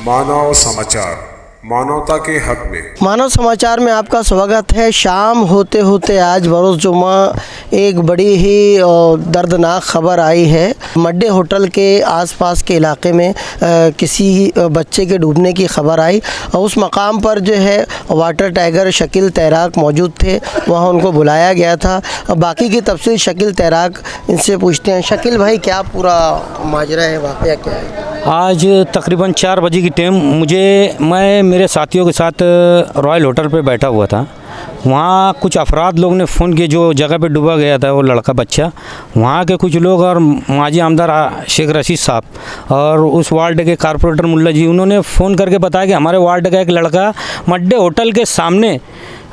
मानव समाचार, मानवता के हक में। मानव समाचार में आपका स्वागत है। शाम होते होते आज बरोज़ जुम्मा एक बड़ी ही दर्दनाक खबर आई है। मड्डे होटल के आसपास के इलाके में किसी बच्चे के डूबने की खबर आई और उस मकाम पर जो है वाटर टाइगर शकील तैराक मौजूद थे। वहाँ उनको बुलाया गया था और बाकी की तफसील शकील तैराक इनसे पूछते हैं। शकील भाई, क्या पूरा माजरा है, वाक़या क्या है? आज तकरीबन 4 बजे की टाइम मैं मेरे साथियों के साथ रॉयल होटल पे बैठा हुआ था। वहाँ कुछ अफराद लोग ने फ़ोन किए, जो जगह पे डूबा गया था वो लड़का बच्चा, वहाँ के कुछ लोग और माजी आमदार शेख रशीद साहब और उस वार्ड के कारपोरेटर मुल्ला जी, उन्होंने फ़ोन करके बताया कि हमारे वार्ड का एक लड़का मड्डे होटल के सामने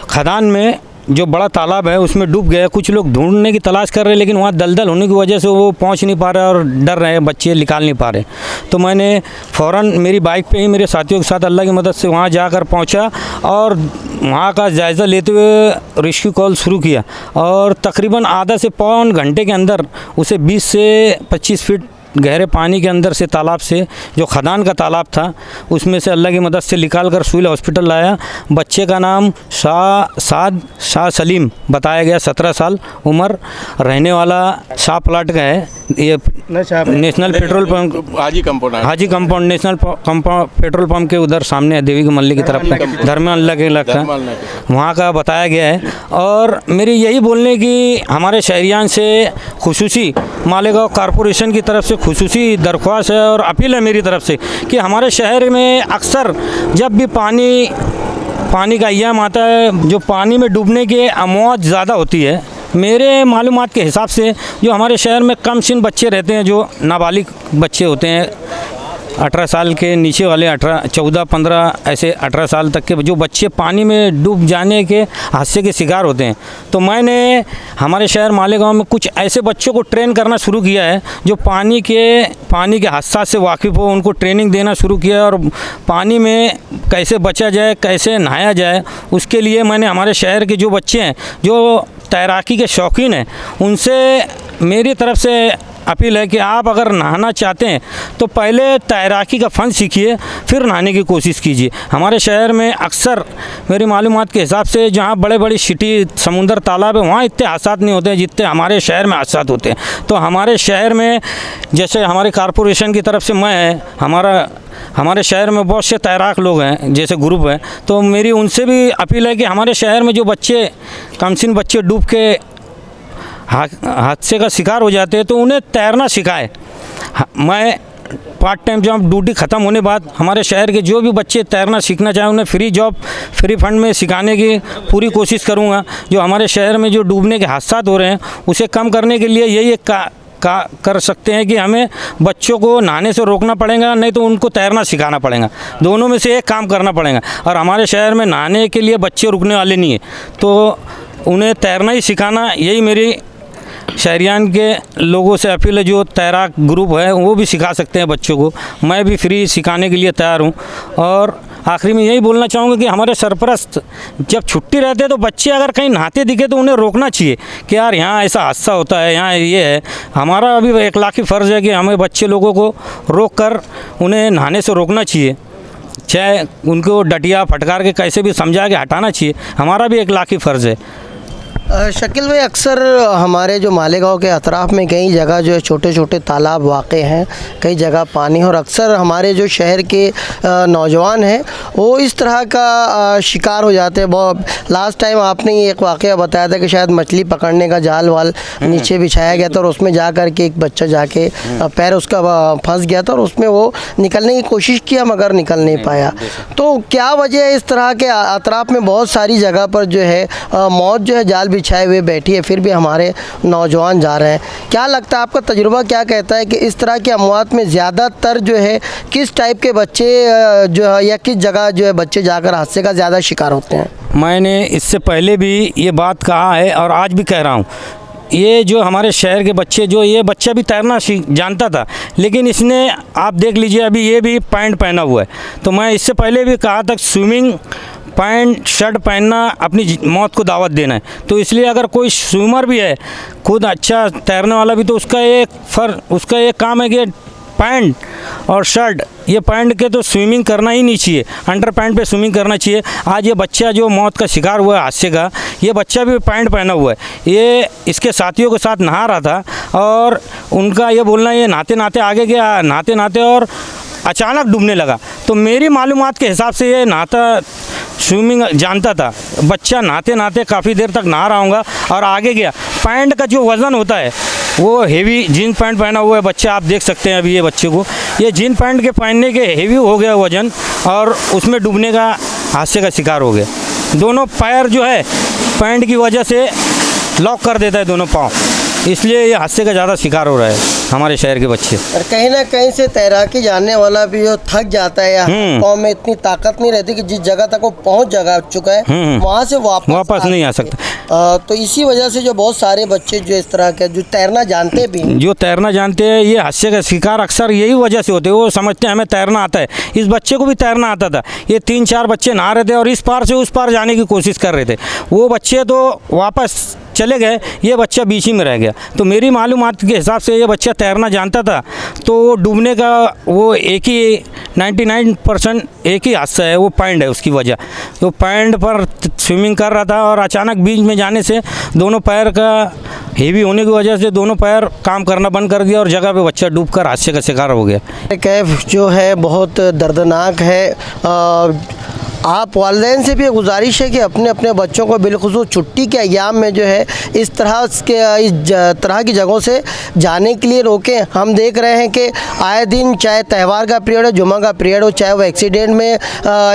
खदान में जो बड़ा तालाब है उसमें डूब गया। कुछ लोग ढूंढने की तलाश कर रहे हैं, लेकिन वहाँ दलदल होने की वजह से वो पहुँच नहीं पा रहे और डर रहे हैं, बच्चे निकाल नहीं पा रहे। तो मैंने फ़ौरन मेरी बाइक पे ही मेरे साथियों के साथ अल्लाह की मदद से वहाँ जाकर पहुँचा और वहाँ का जायज़ा लेते हुए रेस्क्यू कॉल शुरू किया और तकरीबन आधा से पौन घंटे के अंदर उसे 20 से 25 फीट गहरे पानी के अंदर से, तालाब से, जो खदान का तालाब था, उसमें से अल्लाह की मदद से निकाल कर सुइल हॉस्पिटल लाया। बच्चे का नाम शाह सलीम बताया गया, 17 साल उम्र, रहने वाला शाह प्लाट का है। ये नेशनल पेट्रोल पंप हाजी कंपाउंड नेशनल पेट्रोल पंप के उधर सामने है, देवी की मल्ली की तरफ का, धर्माल्ला के इलाका, वहाँ का बताया गया है। और मेरी यही बोलने की हमारे शहरियान से खुसूसी मालेगांव कॉरपोरेशन की तरफ से खुसूसी दरख्वास्त है और अपील है मेरी तरफ से कि हमारे शहर में अक्सर जब भी पानी का अय्याम आता है, जो पानी में डूबने की अमौत ज़्यादा होती है। मेरे मालूमात के हिसाब से जो हमारे शहर में कम सिन बच्चे रहते हैं, जो नाबालिग बच्चे होते हैं, 18 साल के नीचे वाले, 14-15 ऐसे 18 साल तक के जो बच्चे पानी में डूब जाने के हादसे के शिकार होते हैं। तो मैंने हमारे शहर मालेगांव में कुछ ऐसे बच्चों को ट्रेन करना शुरू किया है जो पानी के हादसा से वाकिफ़ हो, उनको ट्रेनिंग देना शुरू किया और पानी में कैसे बचा जाए, कैसे नहाया जाए, उसके लिए मैंने हमारे शहर के जो बच्चे हैं, जो तैराकी के शौकीन हैं, उनसे मेरी तरफ से अपील है कि आप अगर नहाना चाहते हैं तो पहले तैराकी का फ़न सीखिए, फिर नहाने की कोशिश कीजिए। हमारे शहर में अक्सर मेरी मालूमात के हिसाब से जहाँ बड़े बड़ी सिटी, समुंदर, तालाब है, वहाँ इतने हादसा नहीं होते हैं जितने हमारे शहर में हादसा होते हैं। तो हमारे शहर में जैसे हमारे कॉरपोरेशन की तरफ से हमारे शहर में बहुत से तैराक लोग हैं, जैसे ग्रुप है, तो मेरी उनसे भी अपील है कि हमारे शहर में जो बच्चे, कमसिन बच्चे डूब के हादसे का शिकार हो जाते हैं तो उन्हें तैरना सिखाए। मैं पार्ट टाइम जॉब ड्यूटी ख़त्म होने बाद हमारे शहर के जो भी बच्चे तैरना सीखना चाहें उन्हें फ्री फंड में सिखाने की पूरी कोशिश करूँगा। जो हमारे शहर में जो डूबने के हादसा हो रहे हैं उसे कम करने के लिए यही एक कर सकते हैं कि हमें बच्चों को नहाने से रोकना पड़ेगा, नहीं तो उनको तैरना सिखाना पड़ेगा। दोनों में से एक काम करना पड़ेगा। और हमारे शहर में नहाने के लिए बच्चे रुकने वाले नहीं हैं, तो उन्हें तैरना ही सिखाना, यही मेरी शहरियान के लोगों से अपील है। जो तैराक ग्रुप है वो भी सिखा सकते हैं बच्चों को, मैं भी फ्री सिखाने के लिए तैयार हूँ। और आखिरी में यही बोलना चाहूँगा कि हमारे सरपरस्त जब छुट्टी रहते हैं तो बच्चे अगर कहीं नहाते दिखे तो उन्हें रोकना चाहिए कि यार यहाँ ऐसा हादसा होता है, यहाँ ये है। हमारा अभी इखलाकी फ़र्ज़ है कि हमें बच्चे लोगों को रोक कर उन्हें नहाने से रोकना चाहिए, चाहे उनको डटिया फटकार के कैसे भी समझा के हटाना चाहिए, हमारा भी इखलाकी फ़र्ज़ है। शकील भाई, अक्सर हमारे जो मालेगांव के अतराफ़ में कई जगह जो है छोटे छोटे तालाब वाक़े हैं, कई जगह पानी, और अक्सर हमारे जो शहर के नौजवान हैं वो इस तरह का शिकार हो जाते हैं। बहुत लास्ट टाइम आपने ये एक वाक़या बताया था कि शायद मछली पकड़ने का जाल वाल नीचे बिछाया गया था और उसमें जा कर के एक बच्चा जाके पैर उसका फंस गया था और उसमें वो निकलने की कोशिश किया मगर निकल नहीं पाया। तो क्या वजह है इस तरह के अतराफ़ में बहुत सारी जगह पर जो है मौत जो है जाल बिछाए हुए बैठी है, फिर भी हमारे नौजवान जा रहे हैं? क्या लगता है, आपका तजुर्बा क्या कहता है कि इस तरह के अमवात में ज़्यादातर जो है किस टाइप के बच्चे जो है या किस जगह जो है बच्चे जाकर हादसे का ज़्यादा शिकार होते हैं? मैंने इससे पहले भी ये बात कहा है और आज भी कह रहा हूँ, ये जो हमारे शहर के बच्चे, जो ये बच्चा भी तैरना जानता था, लेकिन इसने, आप देख लीजिए अभी ये भी पैंट पहना हुआ है, तो मैं इससे पहले भी कहा था स्विमिंग पैंट शर्ट पहनना अपनी मौत को दावत देना है। तो इसलिए अगर कोई स्विमर भी है, खुद अच्छा तैरने वाला भी, तो उसका एक काम है कि पैंट और शर्ट, ये पैंट के तो स्विमिंग करना ही नहीं चाहिए, अंडर पैंट पे स्विमिंग करना चाहिए। आज ये बच्चा जो मौत का शिकार हुआ है हादसे का, ये बच्चा भी पैंट पहना हुआ है, ये इसके साथियों के साथ नहा रहा था और उनका ये बोलना, ये नहाते नहाते आगे गया, नहाते नहाते और अचानक डूबने लगा। तो मेरी मालूमात के हिसाब से ये नहाता, स्विमिंग जानता था, बच्चा नहाते नहाते काफ़ी देर तक नहा रहा होगा और आगे गया। पैंट का जो वज़न होता है वो हेवी, जीन पैंट पहना हुआ है बच्चा, आप देख सकते हैं अभी ये बच्चे को, ये जीन पैंट के पहनने के हेवी हो गया वज़न और उसमें डूबने का हादसे का शिकार हो गया। दोनों पैर जो है पैंट की वजह से लॉक कर देता है दोनों पाँव, इसलिए ये हादसे का ज़्यादा शिकार हो रहा है हमारे शहर के बच्चे। और कहीं ना कहीं से तैराकी जानने वाला भी जो थक जाता है या पाँव में इतनी ताकत नहीं रहती कि जिस जगह तक वो पहुंच चुका है वहाँ से वापस नहीं आ सकता। तो इसी वजह से जो बहुत सारे बच्चे जो इस तरह के जो तैरना जानते भी, जो तैरना जानते हैं, ये हादसे का शिकार अक्सर यही वजह से होते हैं। वो समझते हैं हमें तैरना आता है, इस बच्चे को भी तैरना आता था। ये 3-4 बच्चे नहा रहे थे और इस पार से उस पार जाने की कोशिश कर रहे थे, वो बच्चे तो वापस चले गए, ये बच्चा बीच ही में रह गया। तो मेरी मालूमात के हिसाब से ये बच्चा तैरना जानता था, तो डूबने का वो एक ही 99% एक ही हादसा है, वो पैंट है उसकी वजह। तो पैंट पर स्विमिंग कर रहा था और अचानक बीच में जाने से दोनों पैर का हेवी होने की वजह से दोनों पैर काम करना बंद कर दिया और जगह पे बच्चा डूबकर हादसे का शिकार हो गया। कैफ जो है बहुत दर्दनाक है। आप वालिदैन से भी गुजारिश है कि अपने अपने बच्चों को बिलखुसूस छुट्टी के अय्याम में जो है इस तरह की जगहों से जाने के लिए रोकें। हम देख रहे हैं कि आए दिन चाहे त्यौहार का पीरियड हो, जुमा का पीरियड हो, चाहे वो एक्सीडेंट में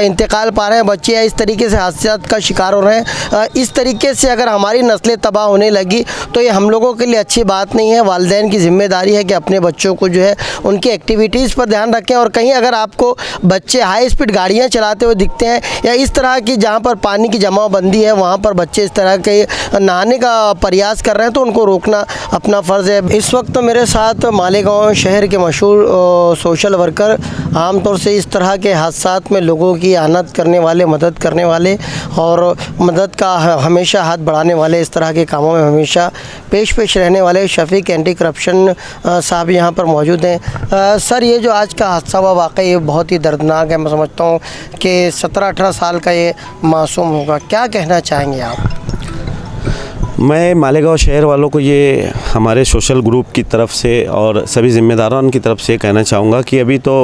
इंतकाल पा रहे हैं बच्चे या इस तरीके से हादसा का शिकार हो रहे हैं। इस तरीके से अगर हमारी नस्लें तबाह होने लगी तो ये हम लोगों के लिए अच्छी बात नहीं है। वालिदैन की ज़िम्मेदारी है कि अपने बच्चों को जो है उनकी एक्टिविटीज़ पर ध्यान रखें। और कहीं अगर आपको बच्चे हाई स्पीड गाड़ियाँ चलाते हुए दिखते हैं या इस तरह की जहाँ पर पानी की जमाबंदी है वहाँ पर बच्चे इस तरह के नहाने का प्रयास कर रहे हैं तो उनको रोकना अपना फ़र्ज़ है। इस वक्त तो मेरे साथ मालेगांव शहर के मशहूर सोशल वर्कर, आमतौर से इस तरह के हादसात में लोगों की आनत करने वाले, मदद करने वाले और मदद का हमेशा हाथ बढ़ाने वाले, इस तरह के कामों में हमेशा पेश रहने वाले शफीक एंटी करप्शन साहब यहाँ पर मौजूद हैं। सर, ये जो आज का हादसा हुआ वाकई ये बहुत ही दर्दनाक है। मैं समझता हूँ कि 17-18 साल का ये मासूम होगा, क्या कहना चाहेंगे आप? मैं मालेगांव शहर वालों को ये हमारे सोशल ग्रुप की तरफ से और सभी ज़िम्मेदारों की तरफ से कहना चाहूँगा कि अभी तो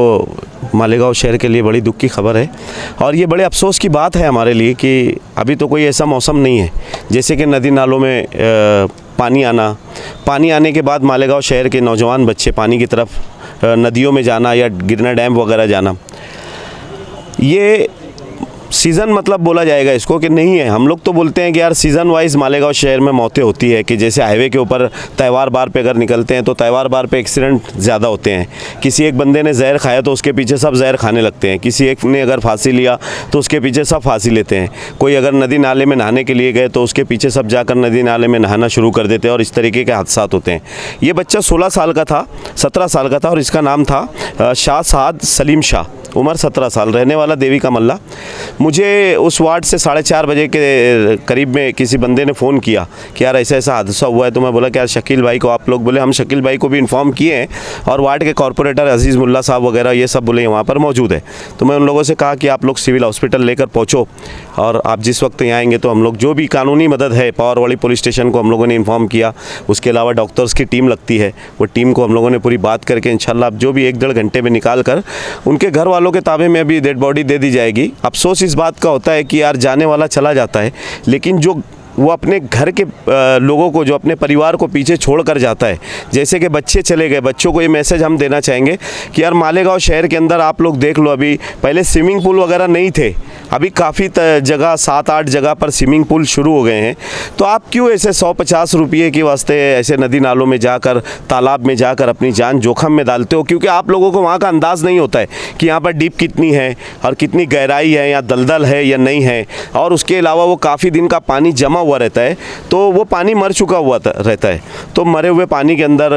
मालेगांव शहर के लिए बड़ी दुख की खबर है और ये बड़े अफसोस की बात है हमारे लिए कि अभी तो कोई ऐसा मौसम नहीं है जैसे कि नदी नालों में पानी आने के बाद मालेगांव शहर के नौजवान बच्चे पानी की तरफ नदियों में जाना या गिरना डैम वगैरह जाना, ये सीज़न मतलब बोला जाएगा इसको कि नहीं है। हम लोग तो बोलते हैं कि यार सीज़न वाइज मालेगांव शहर में मौतें होती है कि जैसे हाईवे के ऊपर त्यौहार बार पे अगर निकलते हैं तो त्यौहार बार पे एक्सीडेंट ज़्यादा होते हैं। किसी एक बंदे ने जहर खाया तो उसके पीछे सब जहर खाने लगते हैं, किसी एक ने अगर फांसी लिया तो उसके पीछे सब फांसी लेते हैं, कोई अगर नदी नाले में नहाने के लिए गए तो उसके पीछे सब जाकर नदी नाले में नहाना शुरू कर देते हैं और इस तरीके के हादसा होते हैं। ये बच्चा 16 साल का था, 17 साल का था और इसका नाम था शाह साद सलीम शाह, उम्र 17 साल, रहने वाला देवी का मल्ला। मुझे उस वार्ड से 4:30 बजे के करीब में किसी बंदे ने फ़ोन किया कि यार ऐसा ऐसा हादसा हुआ है। तो मैं बोला कि यार शकील भाई को आप लोग, बोले हम शकील भाई को भी इन्फॉर्म किए हैं और वार्ड के कॉरपोरेटर अजीज़ मुल्ला साहब वगैरह ये सब बोले वहाँ पर मौजूद है। तो मैं उन लोगों से कहा कि आप लोग सिविल हॉस्पिटल लेकर पहुँचो और आप जिस वक्त यहाँ आएंगे तो हम लोग जो भी कानूनी मदद है, पावरवाड़ी पुलिस स्टेशन को हम लोगों ने इन्फॉर्म किया। उसके अलावा डॉक्टर्स की टीम लगती है, वो टीम को हम लोगों ने पूरी बात करके इंशाल्लाह अब जो भी 1-1.5 घंटे में निकाल कर उनके घर वालों के ताबे में अभी डेड बॉडी दे दी जाएगी। अफसोस इस बात का होता है कि यार जाने वाला चला जाता है, लेकिन जो वो अपने घर के लोगों को, जो अपने परिवार को पीछे छोड़ कर जाता है, जैसे कि बच्चे चले गए, बच्चों को ये मैसेज हम देना चाहेंगे कि यार मालेगांव शहर के अंदर आप लोग देख लो, अभी पहले स्विमिंग पूल वगैरह नहीं थे, अभी काफ़ी जगह 7-8 जगह पर स्विमिंग पूल शुरू हो गए हैं। तो आप क्यों ऐसे 100-50 रुपये के वास्ते ऐसे नदी नालों में जाकर, तालाब में जाकर अपनी जान जोखम में डालते हो? क्योंकि आप लोगों को वहाँ का अंदाज़ नहीं होता है कि यहाँ पर डीप कितनी है और कितनी गहराई है या दलदल है या नहीं है। और उसके अलावा वो काफ़ी दिन का पानी जमा हुआ हुआ रहता है तो वो पानी मर चुका हुआ रहता है। तो मरे हुए पानी के अंदर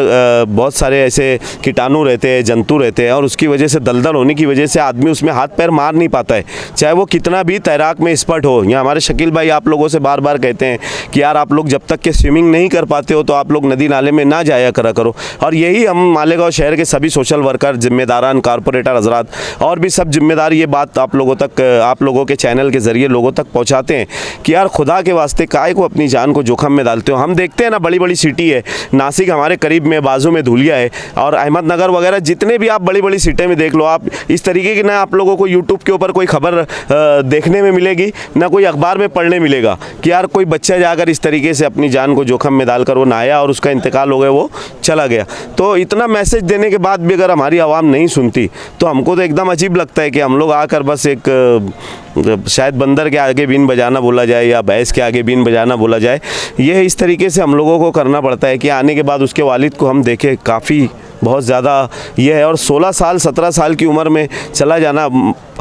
बहुत सारे ऐसे कीटाणु रहते हैं, जंतु रहते हैं, और उसकी वजह से दलदल होने की वजह से आदमी उसमें हाथ पैर मार नहीं पाता है, चाहे वो कितना भी तैराक में एक्सपर्ट हो। यहाँ हमारे शकील भाई आप लोगों से बार बार कहते हैं कि यार आप लोग जब तक के स्विमिंग नहीं कर पाते हो तो आप लोग नदी नाले में ना जाया करो। और यही हम मालेगांव शहर के सभी सोशल वर्कर, जिम्मेदारान, कारपोरेटर हजरात और भी सब जिम्मेदार ये बात आप लोगों के चैनल के ज़रिए लोगों तक पहुँचाते हैं कि यार खुदा के वास्ते काय को अपनी जान को जोखम में डालते हो। हम देखते हैं ना, बड़ी बड़ी सिटी है, नासिक हमारे करीब में, बाजू में धुलिया है, और अहमदनगर वगैरह जितने भी आप बड़ी बड़ी सिटी में देख लो, आप इस तरीके की ना आप लोगों को यूट्यूब के ऊपर कोई खबर देखने में मिलेगी, ना कोई अखबार में पढ़ने मिलेगा कि यार कोई बच्चा जाकर इस तरीके से अपनी जान को जोखम में डालकर वो नहाया और उसका इंतकाल हो गया, वो चला गया। तो इतना मैसेज देने के बाद भी अगर हमारी आवाम नहीं सुनती तो हमको तो एकदम अजीब लगता है कि हम लोग आकर बस एक शायद बंदर के आगे बीन बजाना बोला जाए या भैंस के आगे बीन बजाना बोला जाए, ये इस तरीके से हम लोगों को करना पड़ता है कि आने के बाद उसके वालिद को हम देखें, काफ़ी बहुत ज़्यादा ये है। और 16 साल 17 साल की उम्र में चला जाना,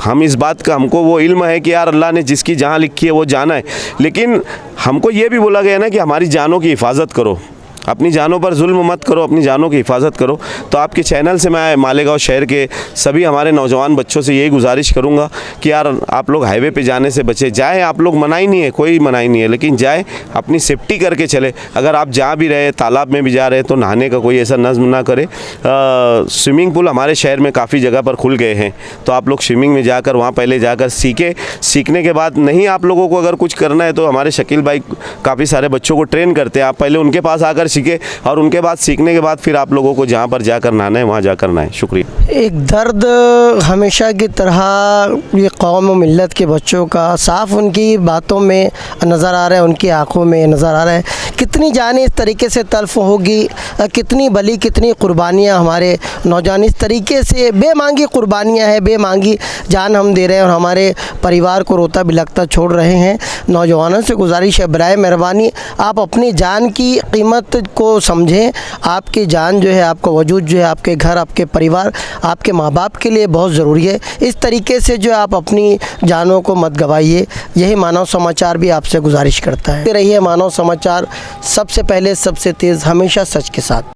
हम इस बात का हमको वो इल्म है कि यार अल्लाह ने जिसकी जहाँ लिखी है वो जाना है, लेकिन हमको ये भी बोला गया ना कि हमारी जानों की हिफाजत करो, अपनी जानों पर जुल्म मत करो, अपनी जानों की हिफाजत करो। तो आपके चैनल से मैं मालेगांव शहर के सभी हमारे नौजवान बच्चों से यही गुजारिश करूंगा कि यार आप लोग हाईवे पे जाने से बचे, जाए, आप लोग मनाही नहीं है, कोई मनाही नहीं है, लेकिन जाए अपनी सेफ्टी करके चले। अगर आप जहाँ भी रहे, तालाब में भी जा रहे तो नहाने का कोई ऐसा नज़्म ना करे। स्विमिंग पूल हमारे शहर में काफ़ी जगह पर खुल गए हैं, तो आप लोग स्विमिंग में जाकर वहाँ पहले जाकर सीखने के बाद नहीं आप लोगों को अगर कुछ करना है तो हमारे शकील भाई काफ़ी सारे बच्चों को ट्रेन करते हैं, आप पहले उनके पास आकर सीखे और उनके बाद सीखने के बाद फिर आप लोगों को जहाँ पर जाकर नहाना है वहाँ जाकर नहाएं। शुक्रिया। एक दर्द हमेशा की तरह ये कौम और मिल्लत के बच्चों का साफ उनकी बातों में नज़र आ रहा है, उनकी आंखों में नज़र आ रहा है। कितनी जानें इस तरीके से तल्फ होगी, कितनी बली, कितनी कुर्बानियाँ हमारे नौजवान इस तरीके से बेमांगी कुर्बानियाँ हैं, बेमांगी जान हम दे रहे हैं और हमारे परिवार को रोता बिलखता छोड़ रहे हैं। नौजवानों से गुजारिश है, बराए मेहरबानी आप अपनी जान की कीमत को समझें। आपकी जान जो है, आपका वजूद जो है, आपके घर, आपके परिवार, आपके माँ बाप के लिए बहुत ज़रूरी है। इस तरीके से जो आप अपनी जानों को मत गवाइए, यही मानव समाचार भी आपसे गुजारिश करता है। रहिए मानव समाचार, सबसे पहले सबसे तेज़, हमेशा सच के साथ।